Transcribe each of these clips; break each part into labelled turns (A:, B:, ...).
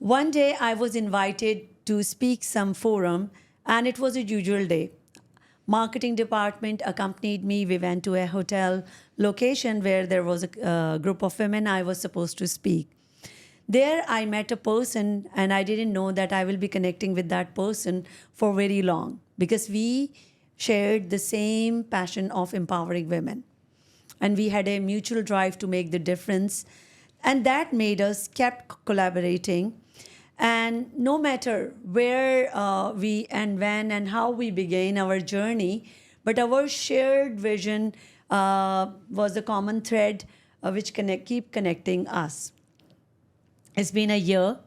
A: One day I was invited to speak some forum, and it was a usual day. Marketing department accompanied me. We went to a hotel location where there was a group of women. I was supposed to speak. There I met a person, and I didn't know that I will be connecting with that person for very long, because we shared the same passion of empowering women. And we had a mutual drive to make the difference. And that made us kept collaborating. And no matter where we and when and how we began our journey, but our shared vision was the common thread which keep connecting us. It's been a year.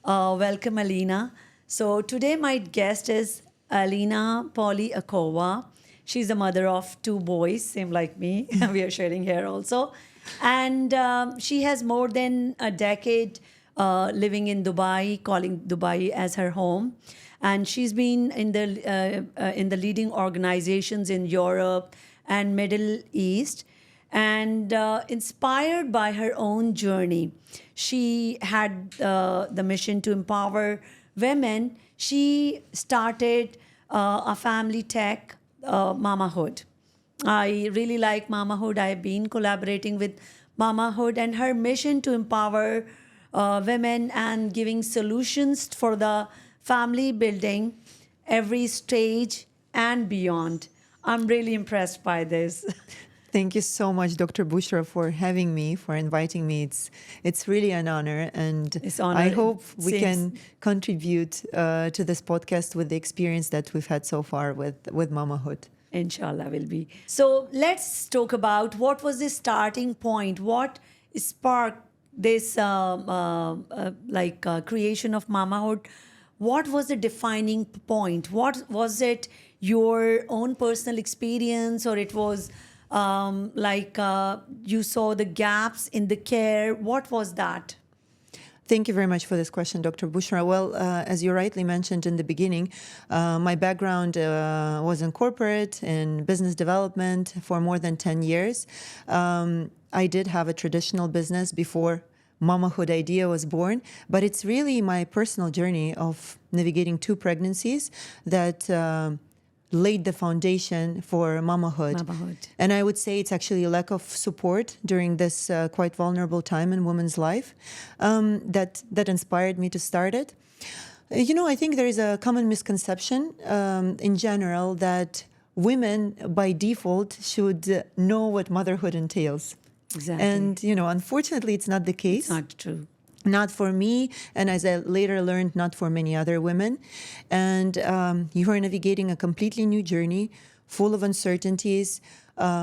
A: Welcome, Alina. So today my guest is Alina Polyakova. She's the mother of 2 boys, same like me. We are sharing here also. And she has more than a decade living in Dubai, calling Dubai as her home. And she's been in the leading organizations in Europe and Middle East. And inspired by her own journey, she had the mission to empower women. She started a family tech, Mamahood. I really like Mamahood. I have been collaborating with Mamahood, and her mission to empower women and giving solutions for the family building every stage and beyond. I'm really impressed by this.
B: Thank you so much, Dr. Bushra, for having me, for inviting me. It's really an honor, and I hope we can contribute to this podcast with the experience that we've had so far with Mamahood.
A: Inshallah will be. So let's talk about what was the starting point. What sparked this creation of Mamahood? What was the defining point? What was it, your own personal experience, or it was you saw the gaps in the care? What was that?
B: Thank you very much for this question, Dr. Bushra. Well, as you rightly mentioned in the beginning, my background was in corporate and business development for more than 10 years. I did have a traditional business before Mamahood idea was born, but it's really my personal journey of navigating 2 pregnancies that laid the foundation for Mamahood. And I would say it's actually a lack of support during this quite vulnerable time in women's life that inspired me to start it. I think there is a common misconception in general that women by default should know what motherhood entails.
A: Exactly.
B: And, unfortunately, it's not the case.
A: It's not true.
B: Not for me, and as I later learned, not for many other women. And you are navigating a completely new journey, full of uncertainties,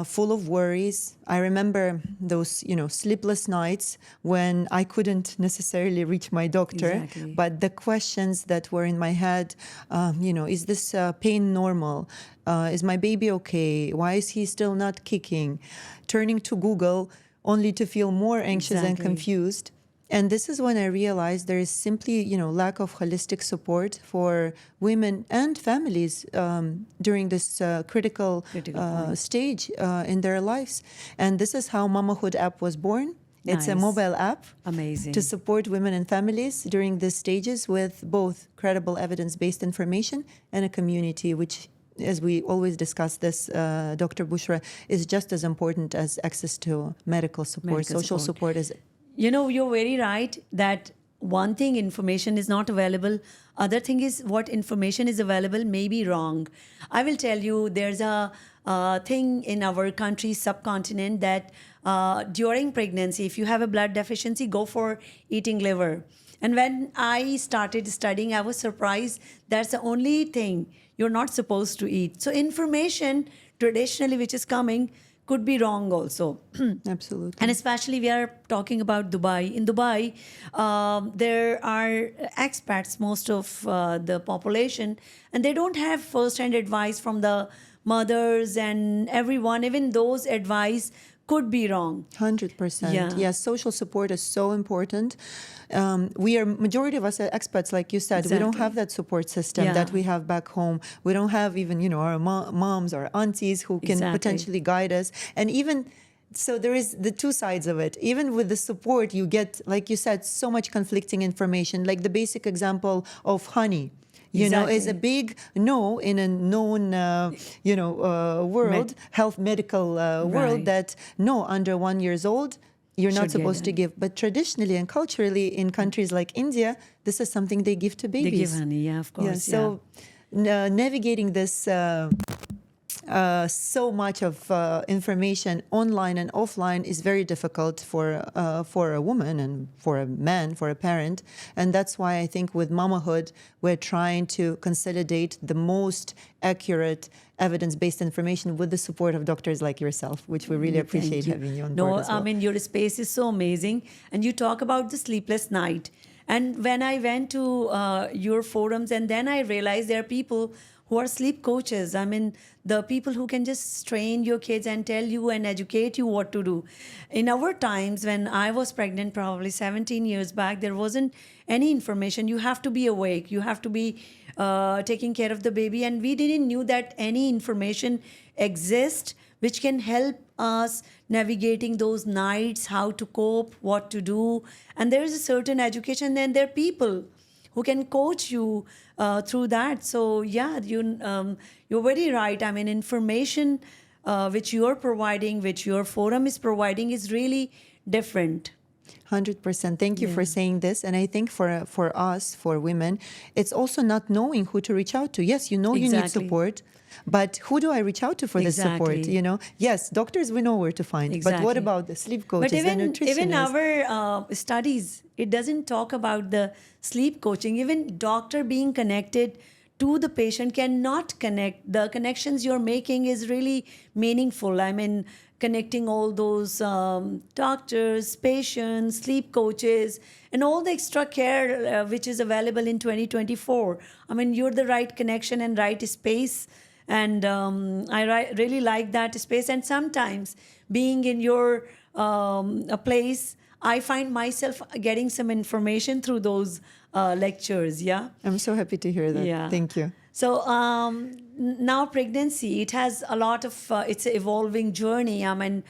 B: full of worries. I remember those, sleepless nights when I couldn't necessarily reach my doctor.
A: Exactly.
B: But the questions that were in my head, is this pain normal? Is my baby okay? Why is he still not kicking? Turning to Google only to feel more anxious and confused. And this is when I realized there is simply, lack of holistic support for women and families during this critical stage in their lives. And this is how Mamahood app was born. It's a mobile app.
A: Amazing.
B: To support women and families during these stages with both credible evidence-based information and a community, which, as we always discuss this, Dr. Bushra, is just as important as access to medical support. Social support is...
A: You're very right that one thing, information is not available. Other thing is what information is available may be wrong. I will tell you, there's a thing in our country, subcontinent, that during pregnancy, if you have a blood deficiency, go for eating liver. And when I started studying, I was surprised that's the only thing you're not supposed to eat. So information traditionally which is coming could be wrong also.
B: Absolutely.
A: And especially we are talking about Dubai. In Dubai, there are expats, most of the population, and they don't have first-hand advice from the mothers and everyone. Even those advice could be wrong.
B: 100%.
A: Yeah.
B: Yes, social support is so important. We are, majority of us are expats, like you said.
A: Exactly.
B: We don't have that support system that we have back home. We don't have even, our moms or aunties who can potentially guide us. And even So there is the two sides of it. Even with the support, you get, like you said, so much conflicting information. Like the basic example of honey, you know, is a big no in a known, world, health medical world, that no, under 1 year old, you're not supposed to give. But traditionally and culturally in countries like India, this is something they give to babies.
A: They give honey, yeah, of course.
B: So navigating this so much of information online and offline is very difficult for a woman and for a man, for a parent. And that's why I think with Mamahood, we're trying to consolidate the most accurate evidence-based information with the support of doctors like yourself, which we really appreciate having you on board as well.
A: I mean, your space is so amazing. And you talk about the sleepless night. And when I went to your forums, and then I realized there are people who are sleep coaches. I mean, the people who can just train your kids and tell you and educate you what to do. In our times, when I was pregnant, probably 17 years back, there wasn't any information. You have to be awake. You have to be taking care of the baby. And we didn't knew that any information exists which can help us navigating those nights, how to cope, what to do. And there is a certain education, and there are people who can coach you through that. So yeah, you're very right. I mean, information which you're providing, which your forum is providing, is really different.
B: 100%. Thank you for saying this. And I think for us, for women, it's also not knowing who to reach out to. Yes, you know you need support, but who do I reach out to for this support? You know, yes, doctors we know where to find, but what about the sleep coaches, the nutritionists?
A: Even our studies, it doesn't talk about the sleep coaching. Even doctor being connected to the patient cannot connect. The connections you're making is really meaningful. I mean, connecting all those doctors, patients, sleep coaches, and all the extra care which is available in 2024. I mean, you're the right connection and right space. And I really like that space. And sometimes being in your a place, I find myself getting some information through those lectures. Yeah.
B: I'm so happy to hear that.
A: Yeah.
B: Thank you.
A: So now pregnancy, it has a lot of, it's an evolving journey. I mean,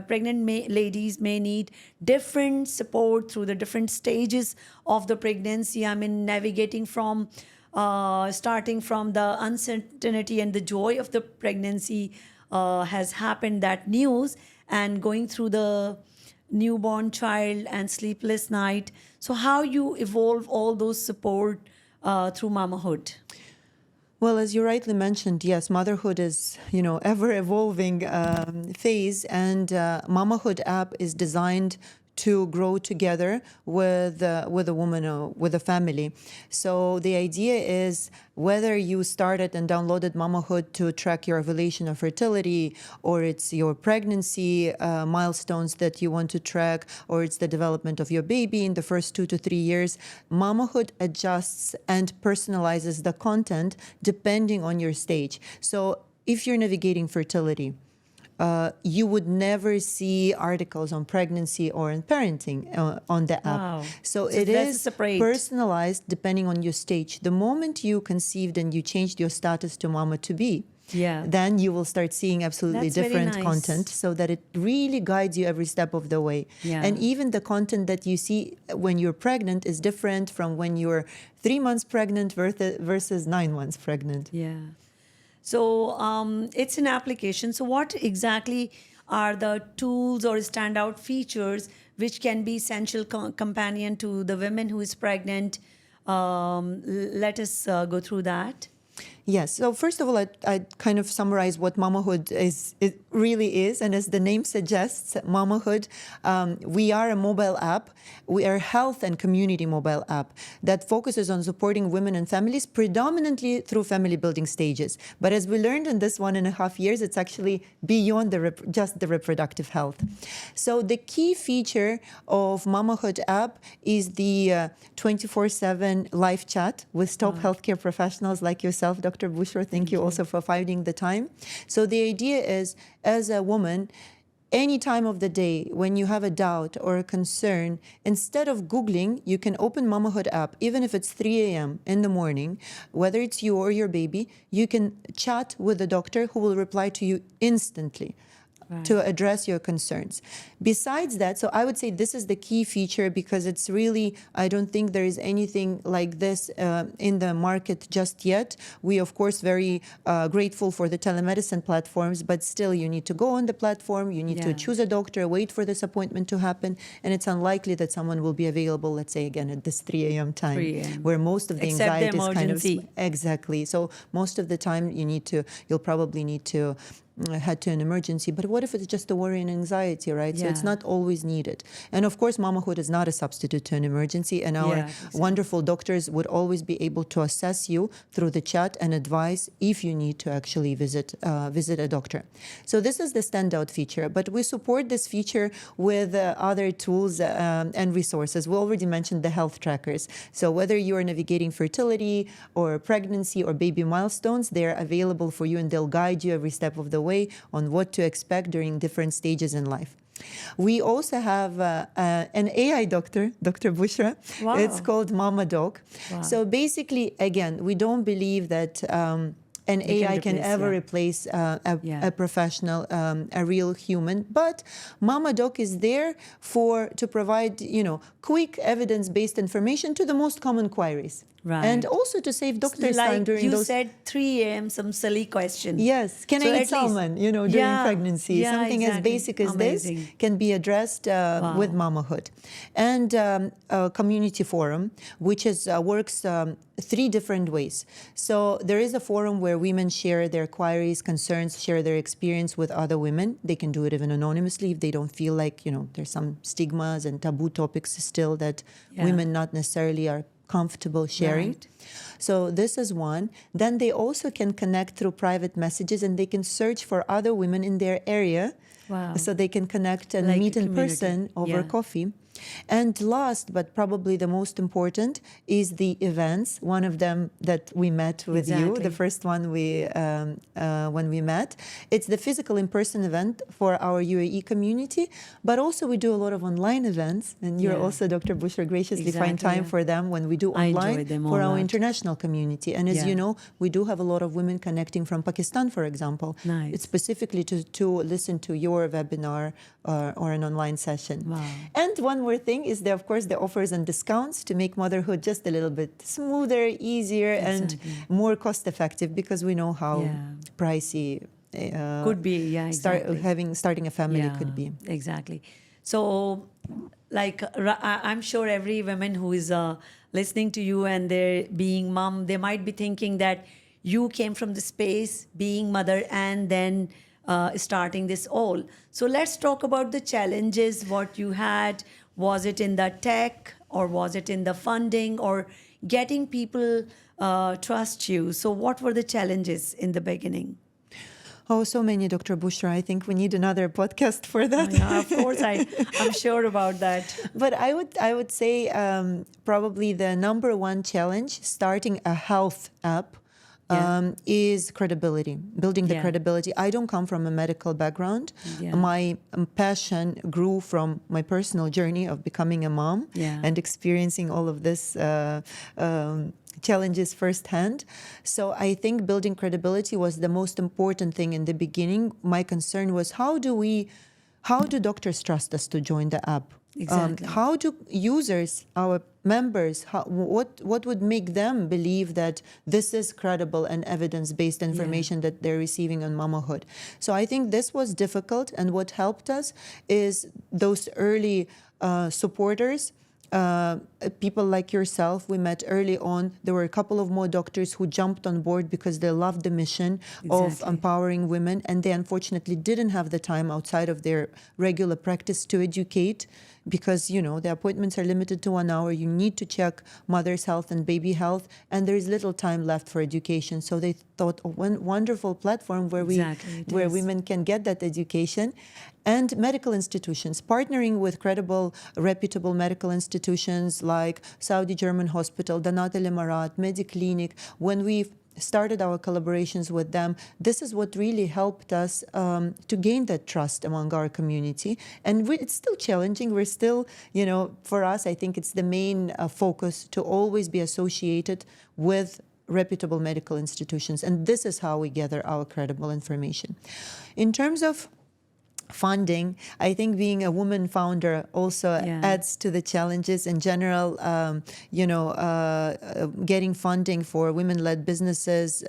A: pregnant ladies may need different support through the different stages of the pregnancy. I mean, navigating from, starting from the uncertainty and the joy of the pregnancy has happened, that news, and going through the newborn child and sleepless night. So how you evolve all those support through Mamahood?
B: Well, as you rightly mentioned, yes, motherhood is, ever evolving phase, and Mamahood app is designed to grow together with a woman or with a family. So the idea is, whether you started and downloaded Mamahood to track your ovulation or fertility, or it's your pregnancy milestones that you want to track, or it's the development of your baby in the first 2 to 3 years, Mamahood adjusts and personalizes the content depending on your stage. So if you're navigating fertility, you would never see articles on pregnancy or on parenting on the app.
A: Wow.
B: So it is personalized depending on your stage. The moment you conceived and you changed your status to mama to be, then you will start seeing absolutely different content, so that it really guides you every step of the way. And even the content that you see when you're pregnant is different from when you're 3 months pregnant versus 9 months pregnant.
A: Yeah. So it's an application. So what exactly are the tools or standout features which can be essential companion to the women who is pregnant? Let us go through that.
B: Yes. So first of all, I kind of summarize what Mamahood it really is. And as the name suggests, Mamahood, we are a mobile app. We are a health and community mobile app that focuses on supporting women and families predominantly through family building stages. But as we learned in this 1.5 years, it's actually beyond just the reproductive health. So the key feature of Mamahood app is the 24/7 live chat with top healthcare professionals like yourself, Dr. Bushra. Thank you also for finding the time. So the idea is, as a woman, any time of the day when you have a doubt or a concern, instead of Googling, you can open Mamahood app, even if it's 3 a.m. in the morning, whether it's you or your baby, you can chat with the doctor who will reply to you instantly. To address your concerns. Besides that, so I would say this is the key feature, because it's really, I don't think there is anything like this in the market just yet. We, of course, very grateful for the telemedicine platforms, but still you need to go on the platform, you need to choose a doctor, wait for this appointment to happen, and it's unlikely that someone will be available, let's say again, at this 3 a.m. time,
A: 3 a.m.
B: where most of the
A: Except
B: anxiety
A: the
B: is kind of...
A: emergency.
B: Exactly. So most of the time you'll probably need to head to an emergency. But what if it's just a worry and anxiety, right? So it's not always needed. And of course, Mamahood is not a substitute to an emergency, and our wonderful doctors would always be able to assess you through the chat and advise if you need to actually visit a doctor. So this is the standout feature, but we support this feature with other tools and resources. We already mentioned the health trackers. So whether you are navigating fertility or pregnancy or baby milestones, they're available for you, and they'll guide you every step of the way on what to expect during different stages in life. We also have an AI doctor, Dr. Bushra.
A: Wow.
B: It's called Mama Doc.
A: Wow.
B: So basically, again, we don't believe that an AI can ever replace a professional, a real human. But Mama Doc is there to provide, quick evidence-based information to the most common queries.
A: Right.
B: And also to save doctors time during
A: you
B: those...
A: said 3 a.m., some silly question.
B: Yes. Can I eat salmon, during pregnancy? Something as basic as this can be addressed with Mamahood. And a community forum, which works 3 different ways. So there is a forum where women share their queries, concerns, share their experience with other women. They can do it even anonymously if they don't feel like, there's some stigmas and taboo topics still that women not necessarily are comfortable sharing.
A: Right.
B: So this is one. Then they also can connect through private messages, and they can search for other women in their area.
A: Wow.
B: So they can connect and
A: Like
B: meet
A: a
B: in
A: community.
B: person over coffee. And last, but probably the most important, is the events. One of them that we met with you, the first one when we met. It's the physical in-person event for our UAE community, but also we do a lot of online events, and you're also, Dr. Bushra, graciously find time for them when we do online for our international community. And as you know, we do have a lot of women connecting from Pakistan, for example.
A: Nice.
B: It's specifically to listen to your webinar or an online session.
A: Wow.
B: And one more thing is, of course, the offers and discounts to make motherhood just a little bit smoother, easier, and more cost-effective, because we know how pricey
A: could be.
B: Starting a family could be.
A: Exactly. So, I'm sure every woman who is listening to you and they're being mom, they might be thinking that you came from the space, being mother, and then starting this all. So let's talk about the challenges, what you had. Was it in the tech, or was it in the funding, or getting people trust you? So what were the challenges in the beginning?
B: Oh, so many, Dr. Bushra. I think we need another podcast for that.
A: Yeah, of course, I'm sure about that.
B: But I would say probably the number one challenge starting a health app is credibility, building the credibility. I don't come from a medical background. My passion grew from my personal journey of becoming a mom and experiencing all of this challenges firsthand. So I think building credibility was the most important thing in the beginning. My concern was, how do doctors trust us to join the app?
A: Exactly.
B: How do users, our members, what would make them believe that this is credible and evidence-based information that they're receiving on Mamahood? So I think this was difficult, and what helped us is those early supporters. People like yourself, we met early on. There were a couple of more doctors who jumped on board because they loved the mission of empowering women, and they unfortunately didn't have the time outside of their regular practice to educate, because the appointments are limited to 1 hour. You need to check mother's health and baby health, and there is little time left for education. So they thought, one wonderful platform where women can get that education. And medical institutions, partnering with credible, reputable medical institutions like Saudi German Hospital, Danat Al Emirat, Mediclinic. When we started our collaborations with them, this is what really helped us to gain that trust among our community. And it's still challenging. We're still, for us, I think it's the main focus to always be associated with reputable medical institutions. And this is how we gather our credible information. In terms of funding, I think being a woman founder also adds to the challenges in general. Getting funding for women-led businesses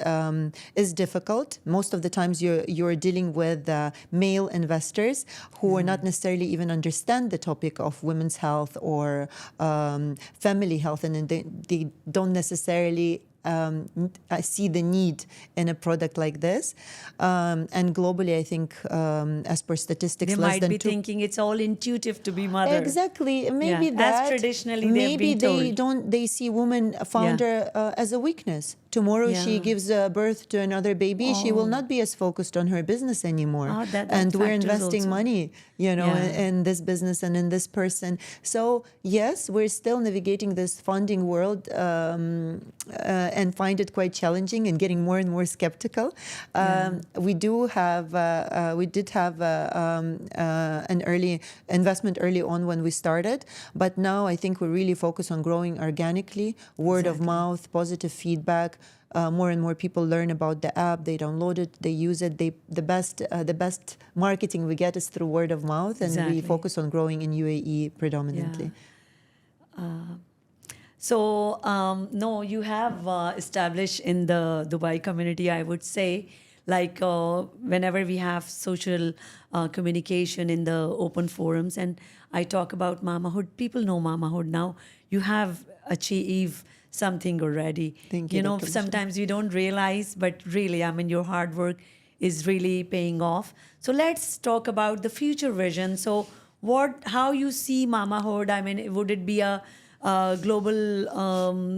B: is difficult. Most of the times you're dealing with male investors who are not necessarily even understand the topic of women's health or family health, and they don't necessarily I see the need in a product like this. And globally, I think, as per statistics,
A: they might be thinking it's all intuitive to be mother.
B: Exactly. Maybe that.
A: As traditionally
B: maybe
A: they've been told.
B: They see woman founder as a weakness. Tomorrow she gives birth to another baby. She will not be as focused on her business anymore. And we're investing money, in this business and in this person. So yes, we're still navigating this funding world and find it quite challenging and getting more and more skeptical. We did have an early investment early on when we started, but now I think we really focus on growing organically, word of mouth, positive feedback. More and more people learn about the app. They download it. They use it. The best marketing we get is through word of mouth, and we focus on growing in UAE predominantly.
A: No, you have established in the Dubai community, I would say, like whenever we have social communication in the open forums, and I talk about Mamahood, people know Mamahood now. You have achieved something already.
B: Thank you.
A: Sometimes we don't realize, but really, your hard work is really paying off. So let's talk about the future vision. So how you see Mamahood? Would it be a global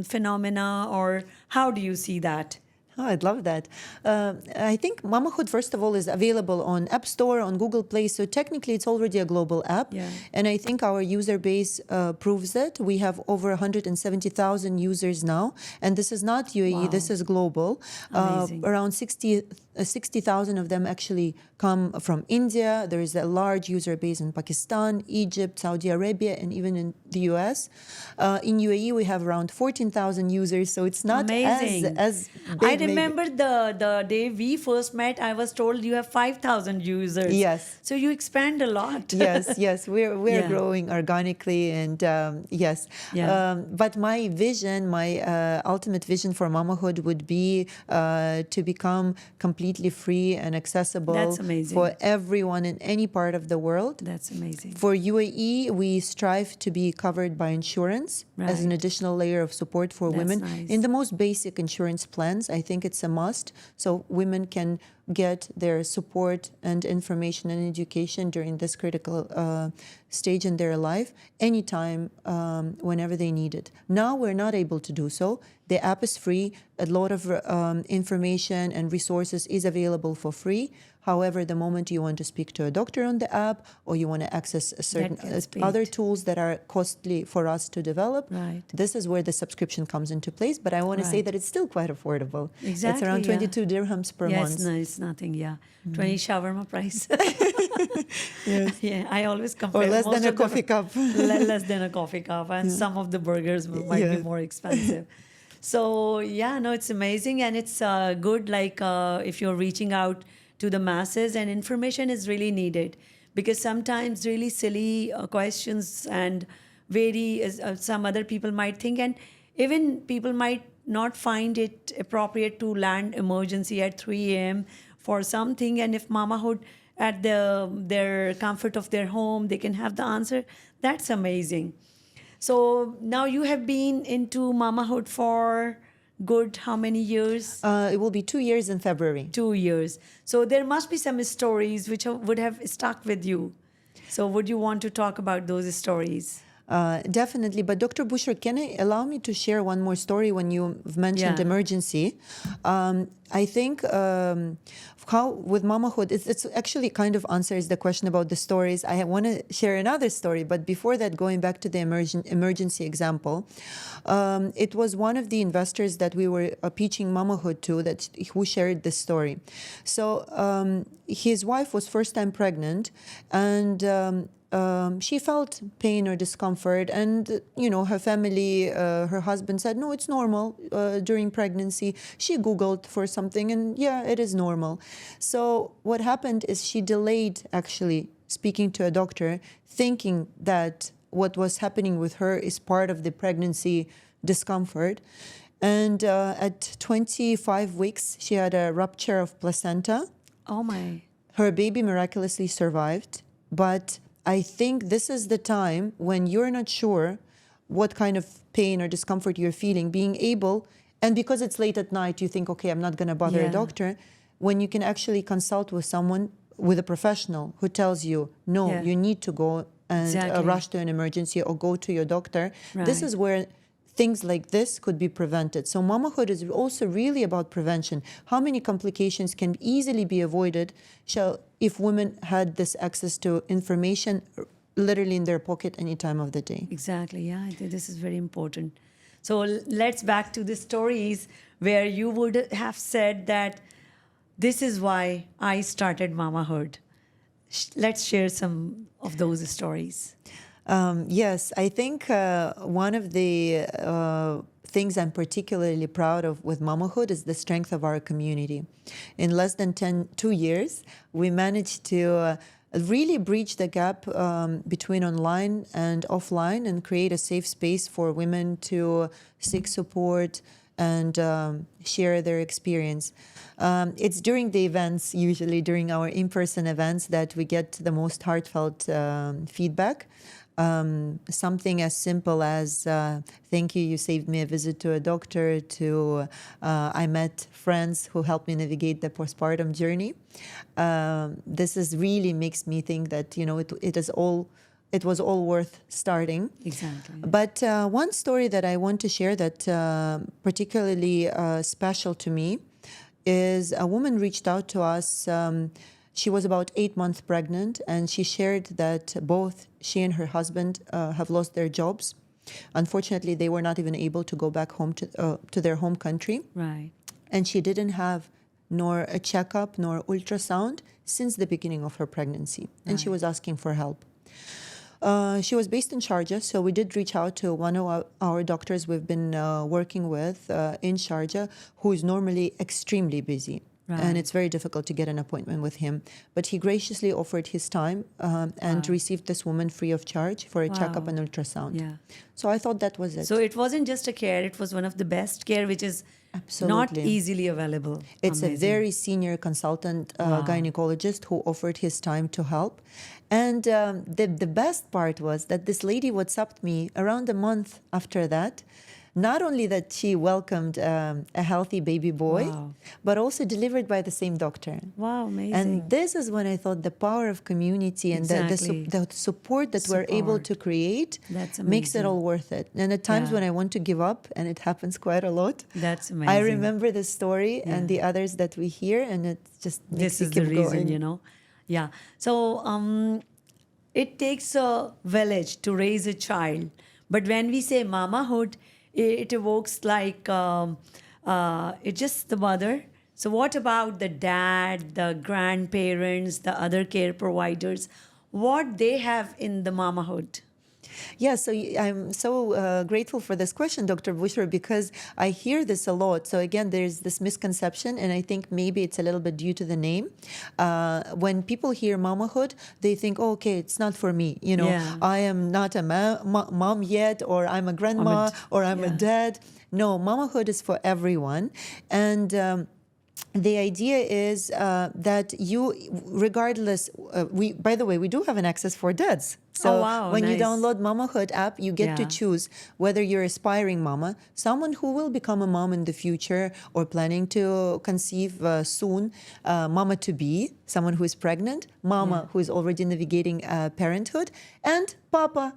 A: phenomena, or how do you see that?
B: Oh, I'd love that. I think Mamahood, first of all, is available on App Store, on Google Play. So technically, it's already a global app. And I think our user base proves it. We have over 170,000 users now. And this is not UAE, this is global. Around 60,000 of them actually come from India. There is a large user base in Pakistan, Egypt, Saudi Arabia, and even in the US. In UAE, we have around 14,000 users. So it's not as big.
A: I remember the day we first met, I was told you have 5,000 users.
B: Yes.
A: So you expand a lot.
B: Yes. We're growing organically, and yes. But my vision, my ultimate vision for Mamahood would be to become completely free and accessible for everyone in any part of the world.
A: That's amazing.
B: For UAE, we strive to be covered by insurance as an additional layer of support for women. In the most basic insurance plans, I think it's a must, so women can get their support and information and education during this critical stage in their life anytime, whenever they need it. Now we're not able to do so. The app is free. A lot of information and resources is available for free. However, the moment you want to speak to a doctor on the app, or you want to access certain other tools that are costly for us to develop, this is where the subscription comes into place. But I want to say that it's still quite affordable.
A: Exactly,
B: it's around 22 dirhams per month.
A: It's nothing, 20 shawarma price. I always compare.
B: Or less than a coffee cup.
A: Less than a coffee cup. And some of the burgers might be more expensive. So, it's amazing. And it's good, if you're reaching out to the masses, and information is really needed, because sometimes really silly questions and some other people might think, and even people might not find it appropriate to land emergency at 3 a.m. for something, and if Mamahood at their comfort of their home, they can have the answer. That's amazing. So now you have been into Mamahood for good how many years?
B: It will be 2 years in February.
A: 2 years. So there must be some stories which would have stuck with you. So would you want to talk about those stories?
B: Definitely. But Dr. Bushra, can I allow me to share one more story when you've mentioned
A: Yeah.
B: emergency? I think how with mamahood, it's actually kind of answers the question about the stories. I want to share another story, but before that, going back to the emergency example, it was one of the investors that we were pitching mamahood to who shared this story. So his wife was first time pregnant, and she felt pain or discomfort, and her family, her husband said, no, it's normal during pregnancy. She Googled for something, and yeah, it is normal. So what happened is she delayed actually speaking to a doctor, thinking that what was happening with her is part of the pregnancy discomfort. And at 25 weeks, she had a rupture of placenta.
A: Oh my.
B: Her baby miraculously survived, but I think this is the time when you're not sure what kind of pain or discomfort you're feeling, being able, and because it's late at night, you think, okay, I'm not going to bother a doctor, when you can actually consult with someone, with a professional who tells you, no, you need to go and rush to an emergency or go to your doctor.
A: Right.
B: This is where things like this could be prevented. So mamahood is also really about prevention. How many complications can easily be avoided if women had this access to information literally in their pocket any time of the day?
A: Exactly. Yeah, I think this is very important. So let's back to the stories where you would have said that this is why I started Mamahood. Let's share some of those stories.
B: Yes, I think one of the things I'm particularly proud of with mamahood is the strength of our community. In less than 2 years, we managed to really breach the gap between online and offline and create a safe space for women to seek support and share their experience. It's during the events, usually during our in-person events, that we get the most heartfelt feedback. Something as simple as thank you, you saved me a visit to a doctor, to I met friends who helped me navigate the postpartum journey. This is really makes me think that it was all worth starting.
A: Exactly.
B: But one story that I want to share that particularly special to me is a woman reached out to us. She was about 8 months pregnant, and she shared that both she and her husband have lost their jobs. Unfortunately, they were not even able to go back home to their home country.
A: Right.
B: And she didn't have nor a checkup nor ultrasound since the beginning of her pregnancy. And she was asking for help. She was based in Sharjah, so we did reach out to one of our doctors we've been working with in Sharjah, who is normally extremely busy. Right. And it's very difficult to get an appointment with him. But he graciously offered his time and received this woman free of charge for a checkup and ultrasound.
A: Yeah.
B: So I thought that was it.
A: So it wasn't just a care, it was one of the best care, which is not easily available.
B: It's a very senior consultant gynecologist who offered his time to help. And the best part was that this lady WhatsApped me around a month after that. Not only that she welcomed a healthy baby boy, but also delivered by the same doctor.
A: Wow, amazing.
B: And this is when I thought the power of community and the support that we're able to create makes it all worth it. And at times when I want to give up, and it happens quite a lot,
A: that's amazing.
B: I remember this story and the others that we hear, and it just makes me keep going.
A: This is the reason, Yeah. So it takes a village to raise a child. But when we say mamahood, it evokes like it's just the mother. So what about the dad, the grandparents, the other care providers? What they have in the mamahood?
B: Yeah, so I'm so grateful for this question, Dr. Bushra, because I hear this a lot. So again, there's this misconception, and I think maybe it's a little bit due to the name. When people hear mamahood, they think, oh, okay, it's not for me. I am not a mom yet, or I'm a grandma, or I'm a dad. No, mamahood is for everyone. And the idea is that you, regardless, by the way, we do have an access for dads. So when you download Mamahood app, you get to choose whether you're aspiring mama, someone who will become a mom in the future or planning to conceive soon, mama to be, someone who is pregnant, mama who is already navigating parenthood, and papa.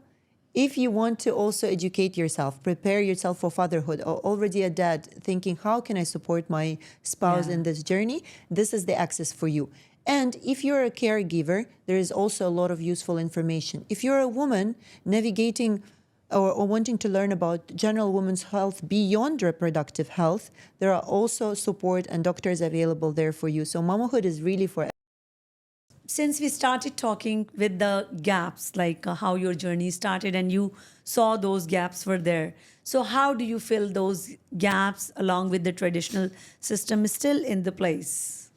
B: If you want to also educate yourself, prepare yourself for fatherhood, or already a dad thinking, how can I support my spouse in this journey? This is the access for you. And if you're a caregiver, there is also a lot of useful information. If you're a woman navigating or wanting to learn about general women's health beyond reproductive health, there are also support and doctors available there for you. So Mamahood is really for.
A: Since we started talking with the gaps, like how your journey started and you saw those gaps were there. So how do you fill those gaps along with the traditional system still in the place?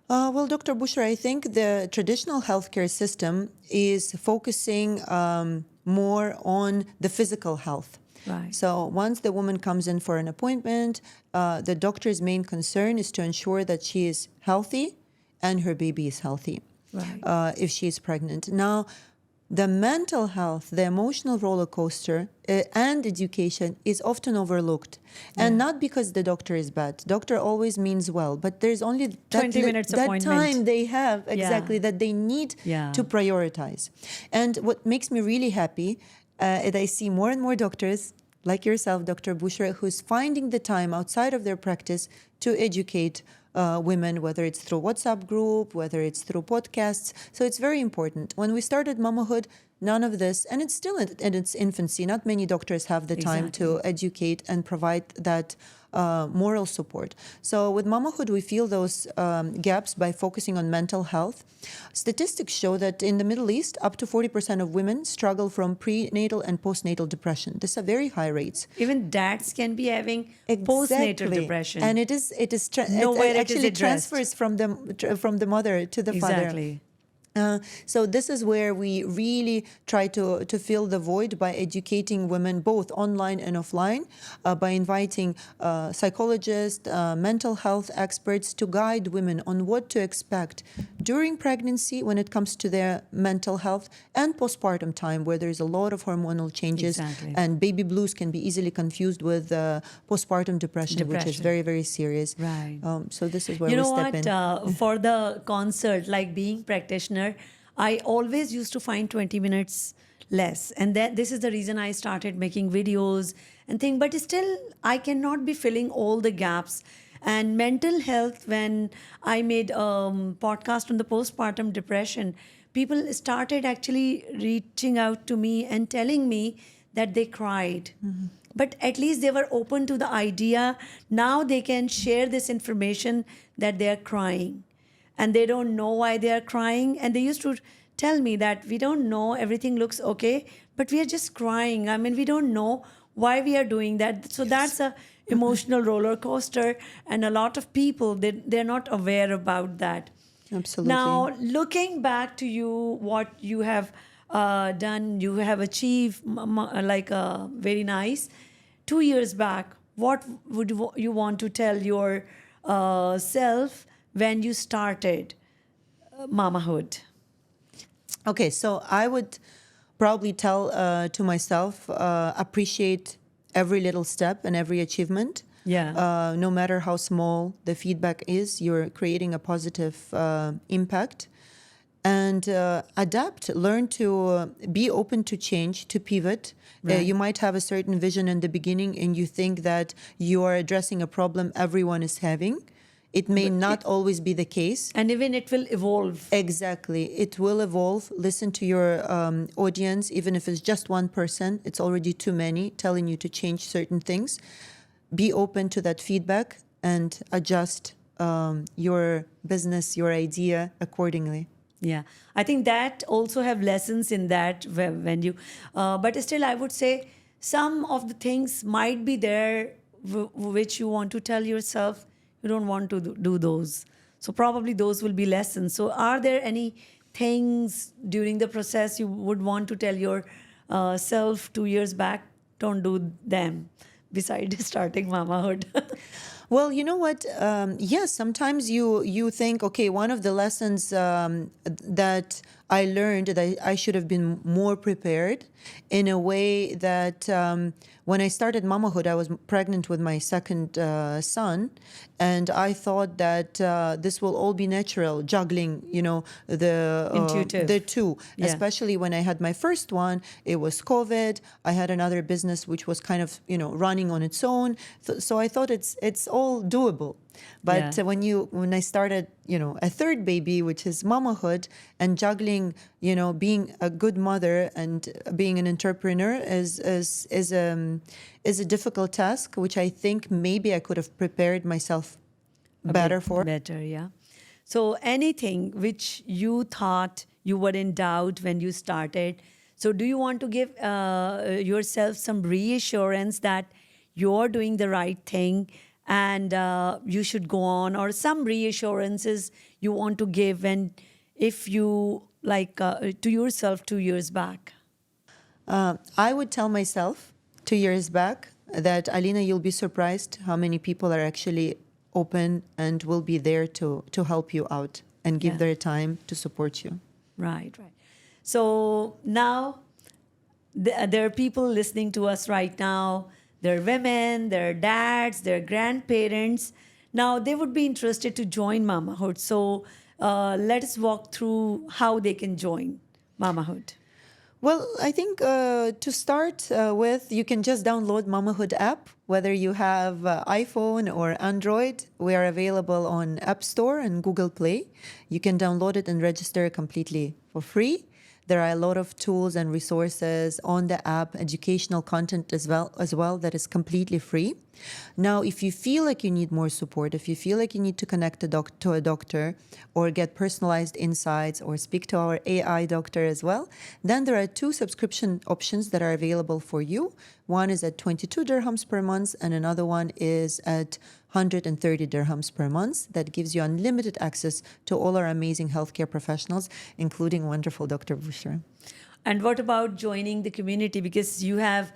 B: Well, Dr. Bushra, I think the traditional healthcare system is focusing more on the physical health.
A: Right.
B: So once the woman comes in for an appointment, the doctor's main concern is to ensure that she is healthy and her baby is healthy,
A: Right.
B: if she is pregnant. Now, the mental health, the emotional roller coaster, and education is often overlooked. And not because the doctor is bad. Doctor always means well, but there's only that,
A: 20 minutes
B: that
A: appointment.
B: time they have, exactly, that they need to prioritize. And what makes me really happy is I see more and more doctors like yourself, Dr. Bushra, who's finding the time outside of their practice to educate women, whether it's through WhatsApp group, whether it's through podcasts. So it's very important. When we started Mamahood, none of this, and it's still in its infancy. Not many doctors have the time to educate and provide that moral support. So with Mamahood, we fill those gaps by focusing on mental health. Statistics show that in the Middle East, up to 40% of women struggle from prenatal and postnatal depression. These are very high rates.
A: Even dads can be having postnatal depression.
B: And it actually transfers from the mother to the father.
A: Exactly.
B: So this is where we really try to fill the void by educating women both online and offline, by inviting psychologists, mental health experts to guide women on what to expect during pregnancy when it comes to their mental health, and postpartum time, where there's a lot of hormonal changes. And baby blues can be easily confused with postpartum depression, which is very, very serious.
A: Right.
B: So this is where we step in.
A: For the concert, like being practitioner, I always used to find 20 minutes less. And this is the reason I started making videos and things. But still, I cannot be filling all the gaps. And mental health, when I made a podcast on the postpartum depression, people started actually reaching out to me and telling me that they cried. Mm-hmm. But at least they were open to the idea. Now they can share this information that they are crying. And they don't know why they are crying. And they used to tell me that we don't know, everything looks okay, but we are just crying. I mean, we don't know why we are doing that. So that's a emotional roller coaster. And a lot of people, they're not aware about that.
B: Absolutely.
A: Now, looking back to you, what you have done, you have achieved very nice. 2 years back, what would you want to tell your self when you started Mamahood?
B: Okay, so I would probably tell to myself, appreciate every little step and every achievement.
A: Yeah.
B: No matter how small the feedback is, you're creating a positive impact. And adapt, learn to be open to change, to pivot.
A: Right.
B: You might have a certain vision in the beginning and you think that you are addressing a problem everyone is having. It may not always be the case.
A: And even it will evolve.
B: Exactly. It will evolve. Listen to your audience. Even if it's just one person, it's already too many telling you to change certain things. Be open to that feedback and adjust your business, your idea accordingly.
A: Yeah, I think that also have lessons in that when you, but still I would say some of the things might be there which you want to tell yourself you don't want to do those. So probably those will be lessons. So are there any things during the process you would want to tell your self 2 years back? Don't do them besides starting Mamahood.
B: Well, you know what? Yes, sometimes you think, okay, one of the lessons that I learned that I should have been more prepared in a way that when I started mamahood, I was pregnant with my second son, and I thought that this will all be natural, juggling,
A: Intuitive.
B: the two.
A: Yeah.
B: Especially when I had my first one, it was COVID. I had another business which was kind of running on its own, so I thought it's all doable. But
A: Yeah.
B: when I started, a third baby, which is mamahood, and juggling, being a good mother and being an entrepreneur is a difficult task, which I think maybe I could have prepared myself
A: A
B: better
A: bit
B: for.
A: better, yeah. So anything which you thought you were in doubt when you started. So do you want to give yourself some reassurance that you're doing the right thing and you should go on, or some reassurances you want to give when if you to yourself 2 years back?
B: I would tell myself 2 years back that, Alina, you'll be surprised how many people are actually open and will be there to help you out and give
A: Yeah.
B: their time to support you.
A: Right, right. So now there are people listening to us right now. There are women, there are dads, there are grandparents. Now they would be interested to join Mamahood. So let us walk through how they can join Mamahood.
B: Well, I think to start with, you can just download Mamahood app, whether you have iPhone or Android. We are available on App Store and Google Play. You can download it and register completely for free. There are a lot of tools and resources on the app, educational content as well that is completely free. Now, if you feel like you need more support, if you feel like you need to connect to a doctor or get personalized insights or speak to our AI doctor as well, then there are 2 subscription options that are available for you. One is at 22 dirhams per month and another one is at 130 dirhams per month. That gives you unlimited access to all our amazing healthcare professionals, including wonderful Dr. Bushra.
A: And what about joining the community? Because you have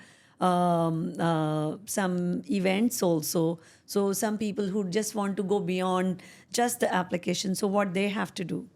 A: some events also. So some people who just want to go beyond just the application. So what they have to do?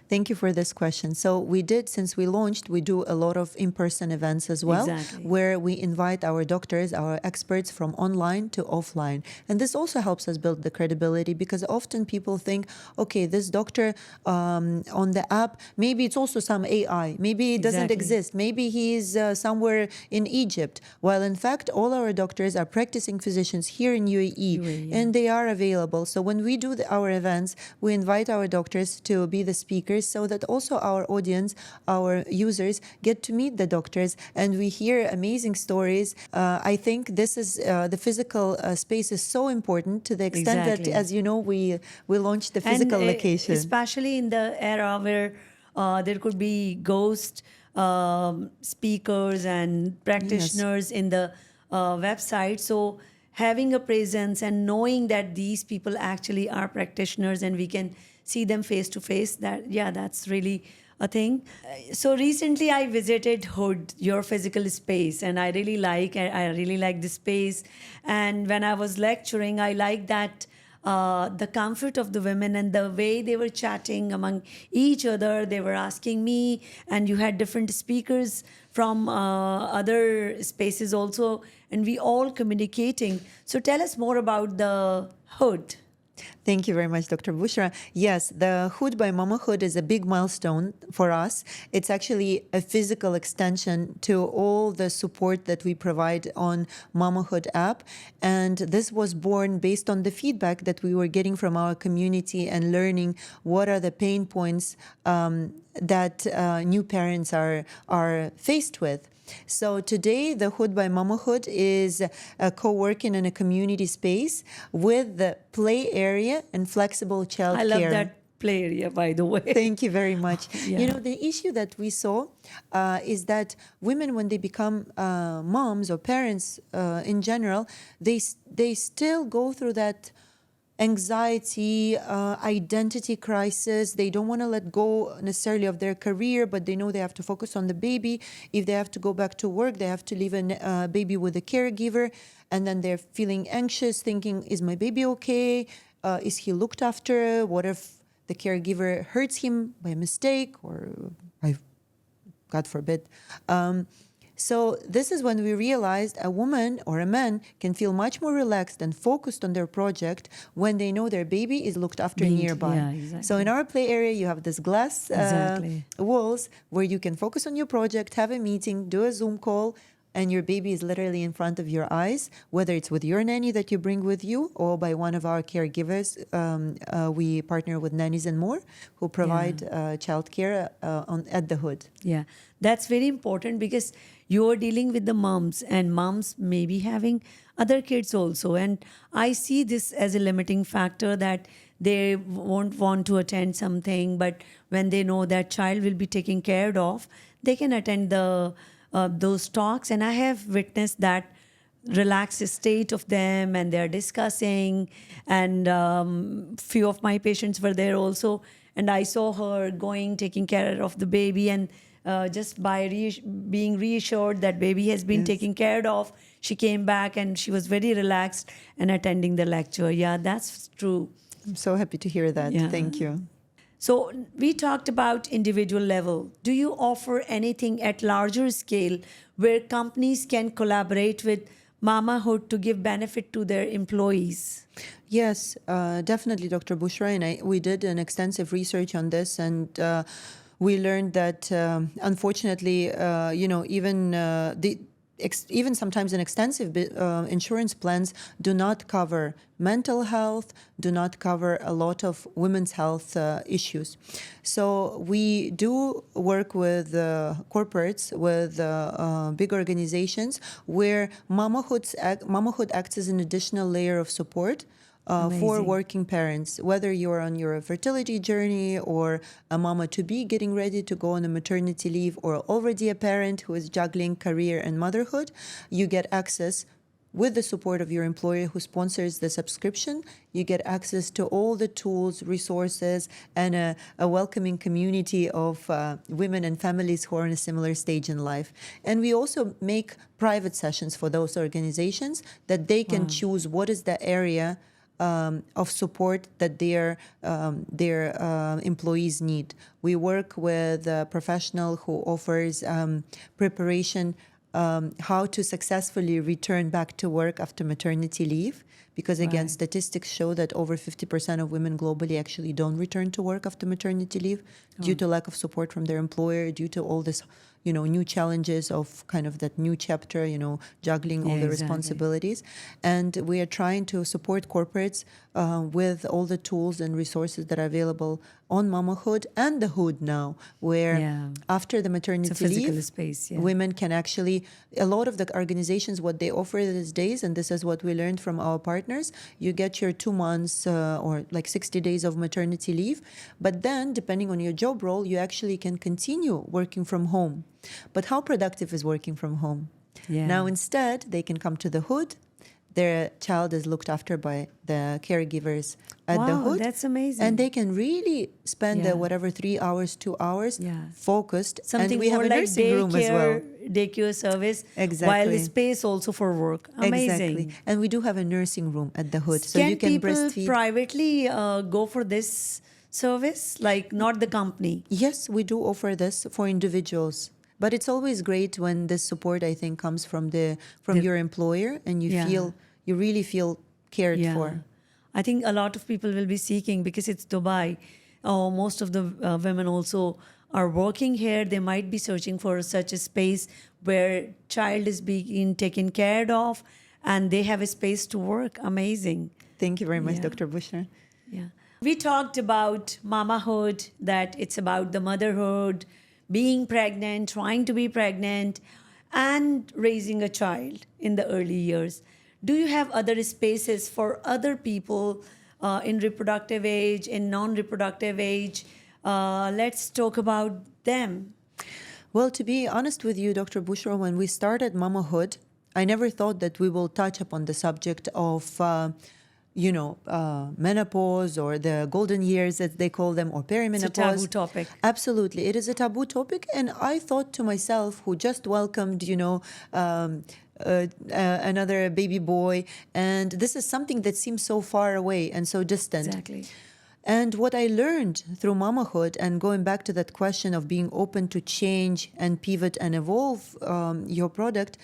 B: Thank you for this question. So since we launched, we do a lot of in-person events as well,
A: Exactly.
B: where we invite our doctors, our experts from online to offline. And this also helps us build the credibility, because often people think, okay, this doctor on the app, maybe it's also some AI, maybe it doesn't
A: Exactly.
B: exist, maybe he's somewhere in Egypt. While in fact, all our doctors are practicing physicians here in UAE,
A: yeah.
B: and they are available. So when we do our events, we invite our doctors to be the speakers, so that also our audience, our users, get to meet the doctors and we hear amazing stories. I think this is the physical space is so important, to the extent
A: Exactly.
B: that, as you know, we launched the physical
A: And
B: location.
A: especially in the era where there could be ghost speakers and practitioners in the website. So having a presence and knowing that these people actually are practitioners and we can see them face to face, that's really a thing. So recently I visited Hood, your physical space, and I really like the space. And when I was lecturing, I like that the comfort of the women and the way they were chatting among each other. They were asking me, and you had different speakers from other spaces also, and we all communicating. So tell us more about the Hood.
B: Thank you very much, Dr. Bushra. Yes, the Hood by Mamahood is a big milestone for us. It's actually a physical extension to all the support that we provide on Mamahood app. And this was born based on the feedback that we were getting from our community and learning what are the pain points that new parents are faced with. So today, the Hood by Mamahood is a co-working in a community space with the play area and flexible childcare.
A: I love that play area, by the way.
B: Thank you very much.
A: Yeah.
B: You know, the issue that we saw is that women, when they become moms or parents in general, they still go through that anxiety, identity crisis. They don't want to let go necessarily of their career, but they know they have to focus on the baby. If they have to go back to work, they have to leave a baby with a caregiver, and then they're feeling anxious, thinking, is my baby okay? Is he looked after? What if the caregiver hurts him by mistake, or God forbid. So this is when we realized a woman or a man can feel much more relaxed and focused on their project when they know their baby is looked after nearby.
A: Yeah, exactly.
B: So in our play area, you have this glass walls where you can focus on your project, have a meeting, do a Zoom call, and your baby is literally in front of your eyes, whether it's with your nanny that you bring with you or by one of our caregivers. We partner with Nannies and More, who provide childcare at the hood.
A: Yeah, that's very important because you're dealing with the moms, and moms may be having other kids also. And I see this as a limiting factor that they won't want to attend something, but when they know that child will be taken care of, they can attend those talks. And I have witnessed that relaxed state of them, and they're discussing, and few of my patients were there also, and I saw her taking care of the baby, and just by being reassured that baby has been taken care of, she came back and she was very relaxed and attending the lecture. Yeah, that's true.
B: I'm so happy to hear that.
A: Yeah.
B: Thank you.
A: So we talked about individual level. Do you offer anything at larger scale where companies can collaborate with Mamahood to give benefit to their employees?
B: Yes, definitely, Dr. Bushra. And we did an extensive research on this, and we learned that unfortunately, even sometimes extensive insurance plans do not cover mental health, do not cover a lot of women's health issues. So we do work with corporates, with big organizations, where Mamahood acts as an additional layer of support for working parents, whether you're on your fertility journey or a mama-to-be getting ready to go on a maternity leave, or already a parent who is juggling career and motherhood. You get access with the support of your employer who sponsors the subscription. You get access to all the tools, resources, and a welcoming community of women and families who are in a similar stage in life. And we also make private sessions for those organizations that they can choose what is the area of support that their employees need. We work with a professional who offers preparation how to successfully return back to work after maternity leave. Because again, statistics show that over 50% of women globally actually don't return to work after maternity leave due to lack of support from their employer, due to all this, new challenges of kind of that new chapter, juggling all the responsibilities. And we are trying to support corporates with all the tools and resources that are available on Mamahood and the Hood now, where after the maternity leave,
A: space,
B: women can actually, a lot of the organizations, what they offer these days, and this is what we learned from our partners, you get your 2 months or like 60 days of maternity leave, but then depending on your job role, you actually can continue working from home. But how productive is working from home? Now instead, they can come to the Hood. Their child is looked after by the caregivers at the Hood.
A: That's amazing.
B: And they can really spend the 3 hours, 2 hours focused.
A: Something
B: and we
A: more
B: have a
A: like
B: nursing room as well.
A: Daycare service,
B: Exactly.
A: while space also for work. Amazing.
B: Exactly. And we do have a nursing room at the Hood. So you can
A: people
B: breastfeed.
A: Privately go for this service, like not the company?
B: Yes, we do offer this for individuals. But it's always great when this support, I think, comes from your employer, and you really feel cared for.
A: I think a lot of people will be seeking, because it's Dubai. Most of the women also are working here. They might be searching for such a space where child is being taken care of, and they have a space to work. Amazing.
B: Thank you very much, Dr. Bushra.
A: Yeah. We talked about mamahood, that it's about the motherhood, being pregnant, trying to be pregnant, and raising a child in the early years. Do you have other spaces for other people in reproductive age, in non-reproductive age? Let's talk about them.
B: Well, to be honest with you, Dr. Bushra, when we started Mamahood, I never thought that we will touch upon the subject of menopause or the golden years, as they call them, or perimenopause.
A: It's a taboo topic.
B: Absolutely. It is a taboo topic. And I thought to myself, who just welcomed, another baby boy, and this is something that seems so far away and so distant.
A: Exactly.
B: And what I learned through mamahood, and going back to that question of being open to change and pivot and evolve your product,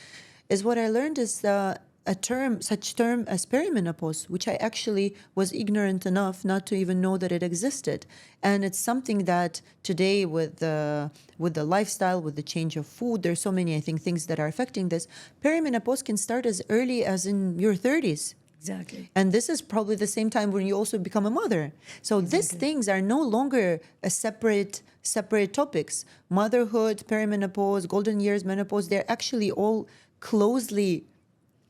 B: is what I learned is such term as perimenopause, which I actually was ignorant enough not to even know that it existed. And it's something that today, with the lifestyle, with the change of food, there's so many, I think, things that are affecting this. Perimenopause can start as early as in your 30s.
A: Exactly.
B: And this is probably the same time when you also become a mother. So these things are no longer a separate topics. Motherhood, perimenopause, golden years, menopause, they're actually all closely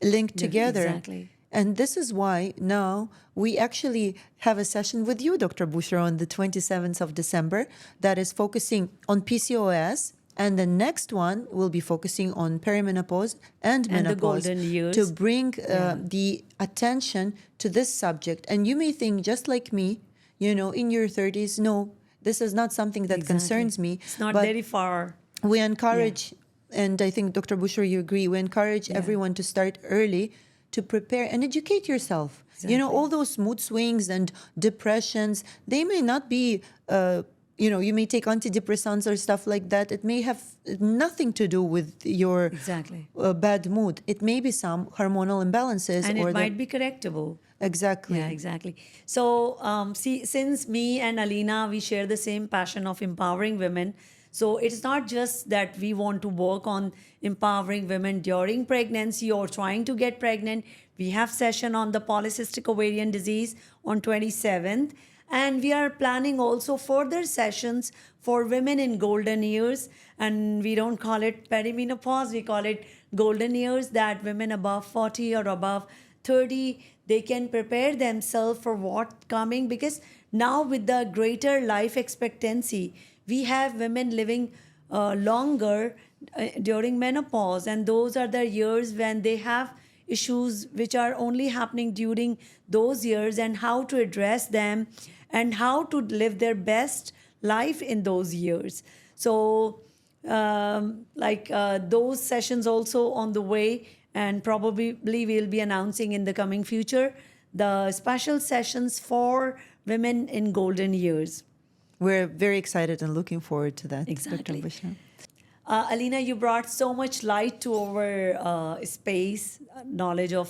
B: linked together.
A: Exactly.
B: And this is why now we actually have a session with you, Dr. Bushra, on the 27th of December that is focusing on PCOS. And the next one will be focusing on perimenopause and menopause,
A: the golden years,
B: to bring the attention to this subject. And you may think, just like me, in your 30s, no, this is not something that concerns me.
A: It's not
B: but
A: very far.
B: we encourage, and I think, Dr. Bushra, you agree, we encourage everyone to start early to prepare and educate yourself.
A: Exactly.
B: All those mood swings and depressions, they may not be... you may take antidepressants or stuff like that. It may have nothing to do with your bad mood. It may be some hormonal imbalances.
A: And it might be correctable.
B: Exactly.
A: Yeah, exactly. So, since me and Alina, we share the same passion of empowering women. So it's not just that we want to work on empowering women during pregnancy or trying to get pregnant. We have session on the polycystic ovarian disease on 27th. And we are planning also further sessions for women in golden years. And we don't call it perimenopause, we call it golden years, that women above 40 or above 30, they can prepare themselves for what's coming. Because now with the greater life expectancy, we have women living longer during menopause. And those are the years when they have issues which are only happening during those years, and how to address them and how to live their best life in those years. So those sessions also on the way, and probably we'll be announcing in the coming future the special sessions for women in golden years.
B: We're very excited and looking forward to that.
A: Exactly.
B: Dr. Bushra.
A: Alina, you brought so much light to our space, knowledge of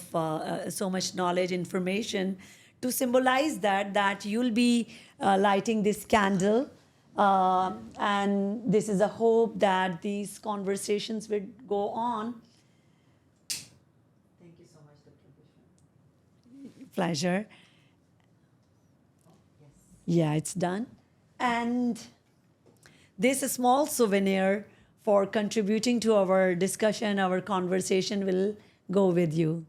A: so much knowledge, information, to symbolize that you'll be lighting this candle. And this is a hope that these conversations will go on.
B: Thank you so much, Dr. Bushra.
A: Pleasure.
B: Oh, yes.
A: Yeah, it's done. And this small souvenir for contributing to our discussion, our conversation will go with you.